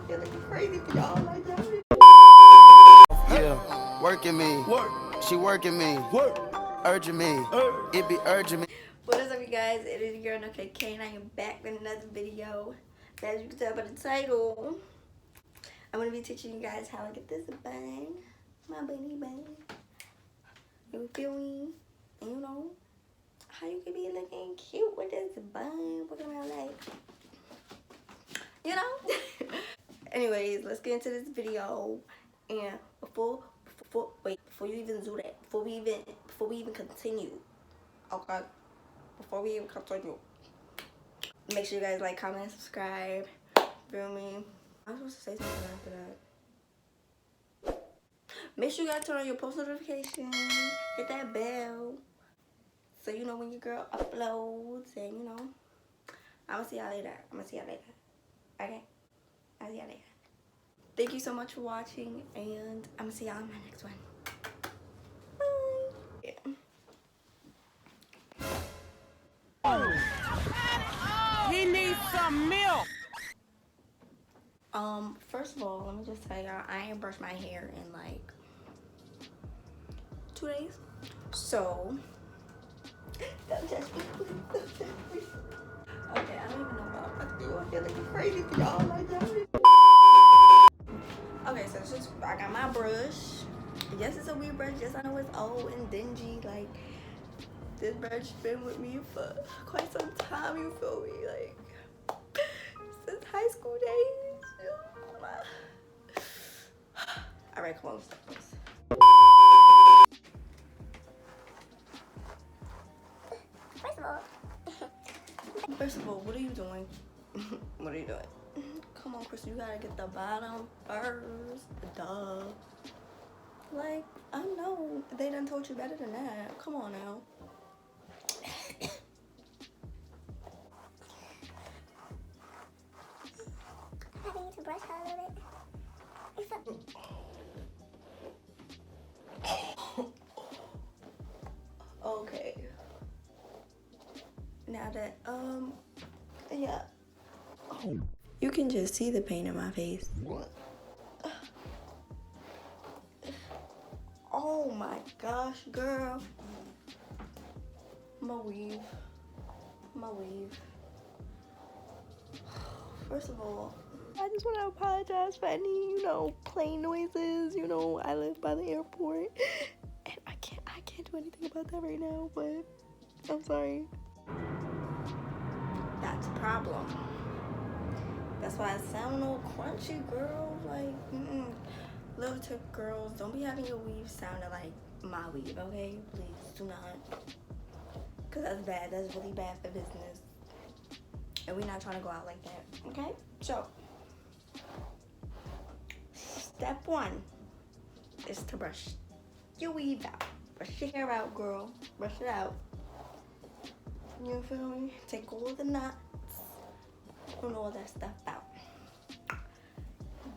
feel like crazy for y'all like that. Yeah, working me. Work. She working me. Work. Urging me. It be urging me. What is up, you guys? It is your girl Nocakek, and I am back with another video. As you can tell by the title, I'm gonna be teaching you guys how to get this bun, my bunny bun. You feel me? And you know how you can be looking cute with this bun, walking around like, you know. Anyways, let's get into this video. And before you even do that, before we even continue, okay, before we even continue, make sure you guys like, comment, subscribe. Feel me? I was supposed to say something after that. Make sure you guys turn on your post notifications, hit that bell, so you know when your girl uploads. And you know, I'ma see y'all later. Okay, I'll see y'all later. Thank you so much for watching, and I'm gonna see y'all in my next one. Bye. Yeah. He needs some milk. First of all, let me just tell y'all, I ain't brushed my hair in like 2 days. So, don't judge me. Okay, I don't even know what I'm doing. I feel like crazy for y'all like that. Okay, so it's just, I got my brush. Yes, it's a weird brush. Yes, I know it's old and dingy. Like, this brush been with me for quite some time, you feel me? Like, since high school days. Alright, come on. First of all, what are you doing? What are you doing? Come on, Chris, you gotta get the bottom first. Duh. Like, I know they done told you better than that. Come on now. I need to brush her a little bit. Okay. Now that, yeah. You can just see the pain in my face. What? Oh my gosh, girl. My weave. First of all, I just want to apologize for any, you know, plane noises. You know, I live by the airport, and I can't do anything about that right now, but I'm sorry. That's a problem. That's why I sound all crunchy, girl. Like, little tip girls, don't be having your weave sounding like my weave, okay? Please do not. Because that's bad. That's really bad for business. And we're not trying to go out like that, okay? So, step 1 is to brush your weave out. Brush your hair out, girl. Brush it out. You feel me? Take all the knots and all that stuff out.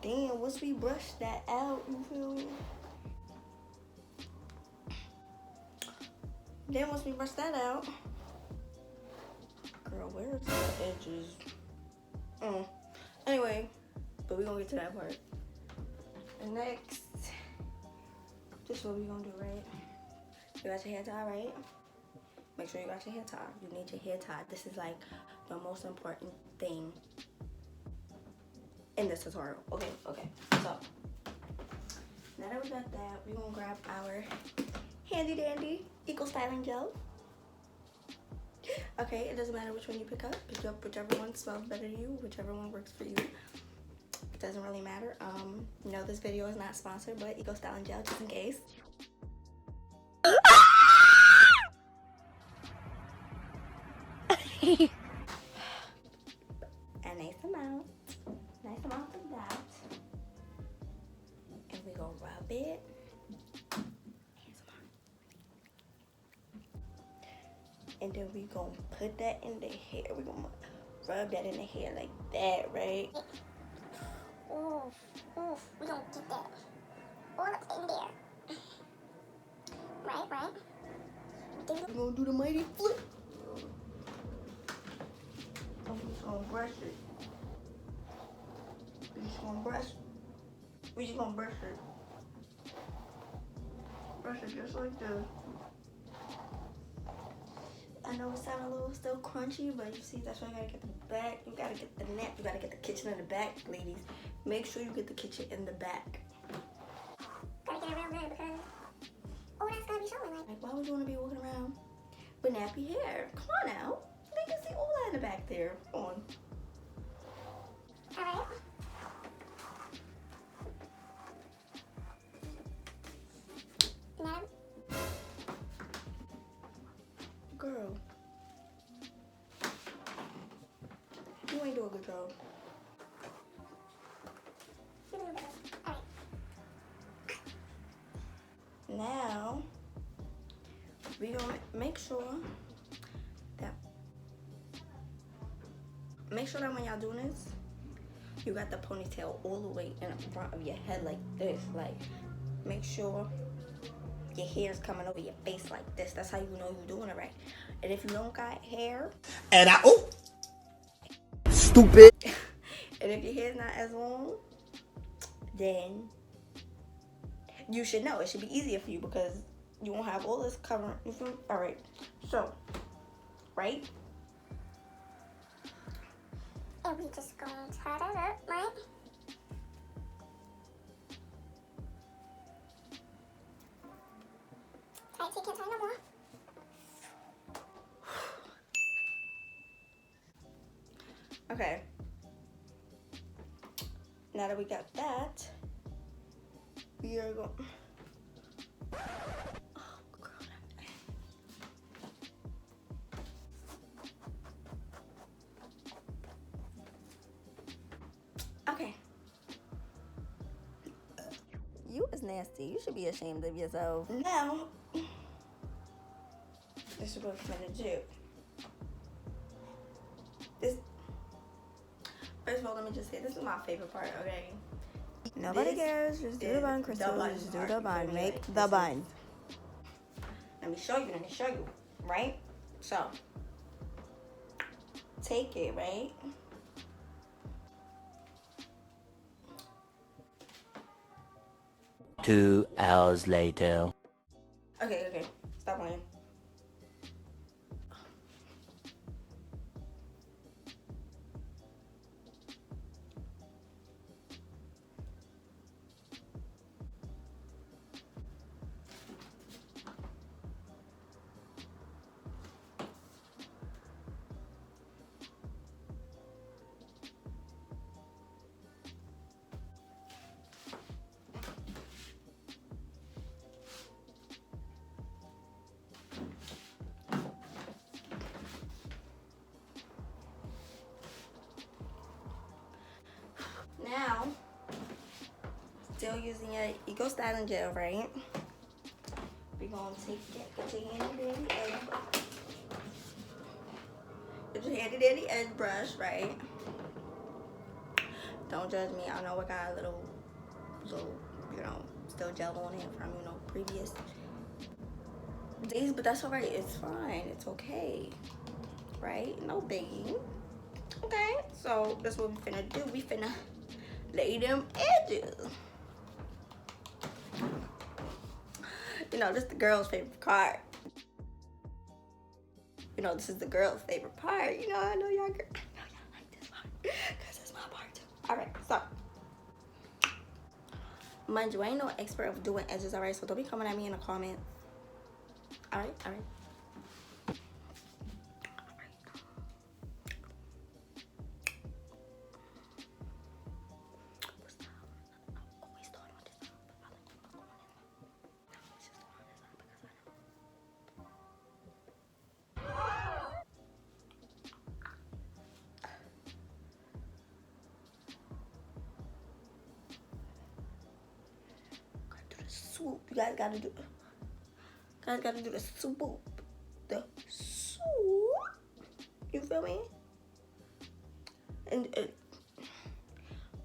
Then once we brush that out, you feel me? Then once we brush that out, girl, where's the edges? Anyway, but we're gonna get to that part. And next, this is what we're gonna do, right? You got your hair tied, right? Make sure you got your hair tied. You need your hair tied. This is like the most important thing in this tutorial. Okay. So now that we got that, we're gonna grab our handy dandy Eco Styling Gel. Okay, it doesn't matter which one you pick up. Pick up whichever one smells better to you, whichever one works for you. It doesn't really matter. No, this video is not sponsored, but Eco Styling Gel, just in case. A nice amount of that, and we gonna rub it. And then we gonna put that in the hair. We gonna rub that in the hair like that, right? Oof, we gonna get that all up in there. Right. We gonna do the mighty flip. I'm just gonna brush it. gonna brush. We just gonna brush it. Brush it just like this. I know it sounds a little still crunchy, but you see, that's why you gotta get the back. You gotta get the net. You gotta get the kitchen in the back, ladies. Make sure you get the kitchen in the back. Gotta get it real good because, oh, that's gonna be showing. Like, why would you wanna be walking around with nappy hair? Come on now. They can see all that in the back there. Come on. All right. Now, Girl, you ain't doing a good job. you do better. All right. Now, we gonna make sure that when y'all doing this, you got the ponytail all the way in the front of your head like this. Like, make sure your hair's coming over your face like this. That's how you know you're doing it right. And if you don't got hair, And stupid. and if your hair's not as long, then you should know. It should be easier for you because you won't have all this covering. All right. So, right? And we just gonna tie that up, right? Tight, so you can't tie no more. Okay. Now that we got that, we are going. Oh, girl. Okay. You is nasty. You should be ashamed of yourself. Now, this is what we're gonna do. This. First of all, let me just say, this is my favorite part, okay? Nobody cares. Just do the bun, Crystal. Just do the bun. Make the bun. Let me show you, right? So, take it, right? Two hours later. Okay. Stop playing. Now, still using your Eco Styling Gel, right? We're gonna take that, put your handy dandy edge, brush, right? Don't judge me. I know I got a little, still gel on it from, previous days, but that's alright. It's fine. It's okay, right? No biggie. Okay, so that's what we finna do. We finna lay them edges. This is the girl's favorite part. This is the girl's favorite part. I know y'all like this part because it's my part too. All right, so mind you, I ain't no expert of doing edges. All right, so don't be coming at me in the comments. All right. Swoop. You guys gotta do the swoop. The swoop. You feel me? And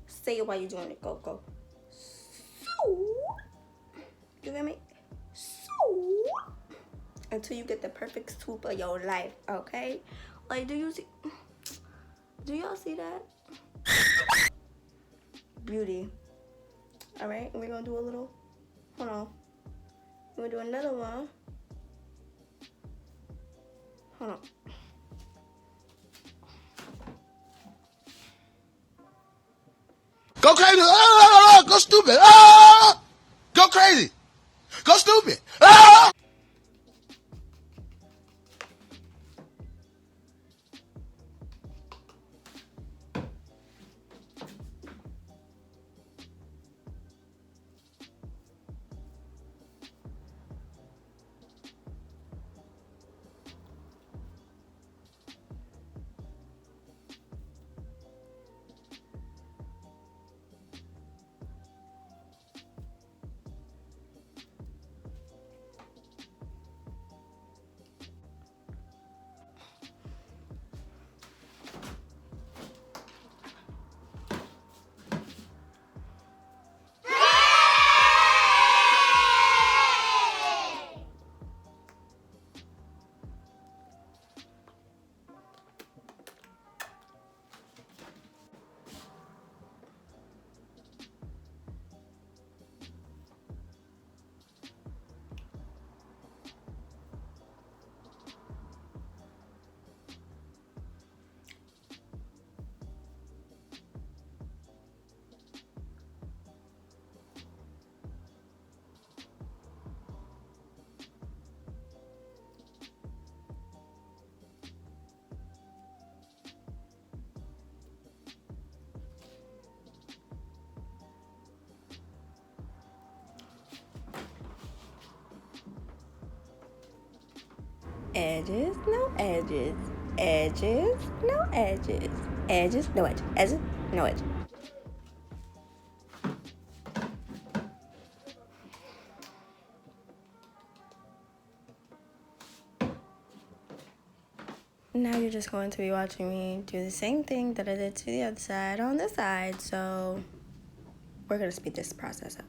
say it while you're doing it. Go. Swoop. You feel me? Swoop. Until you get the perfect swoop of your life, okay? Like, do y'all see that? beauty. Alright, we're gonna do a little, hold on. We're gonna do another one. Hold on. Go crazy. Ah, go stupid. Ah, go crazy. Go stupid. Ah. Edges, no edges. Edges, no edges. Edges, no edges. Edges, no edges. Now you're just going to be watching me do the same thing that I did to the other side on this side. So we're going to speed this process up.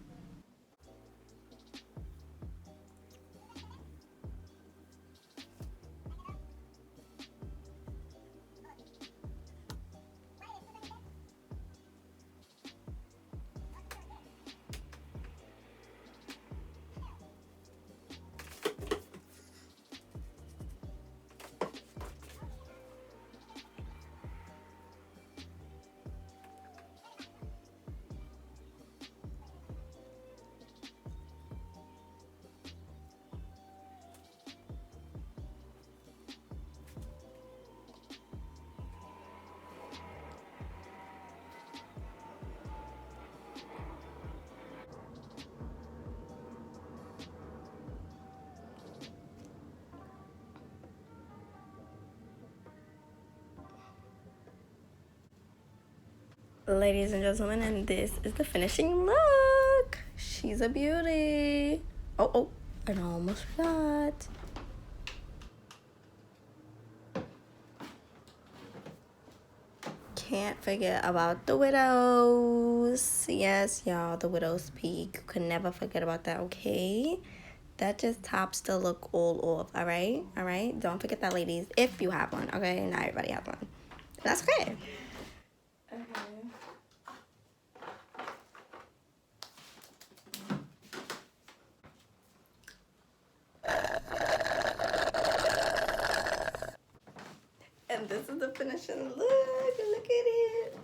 Ladies and gentlemen, and this is the finishing look. She's a beauty. Oh, and I almost forgot. Can't forget about the widows. Yes, y'all, the widow's peak. You can never forget about that, okay? That just tops the look all off, all right? All right? Don't forget that, ladies, if you have one, okay? Not everybody has one. That's okay. And this is the finishing look. Look at it.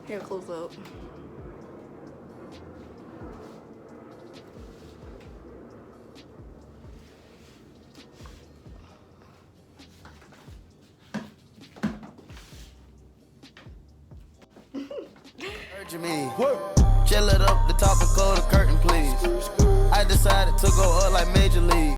Here, close up. Me. Chill it up, the top and close the curtain, please. I decided to go up like Major League.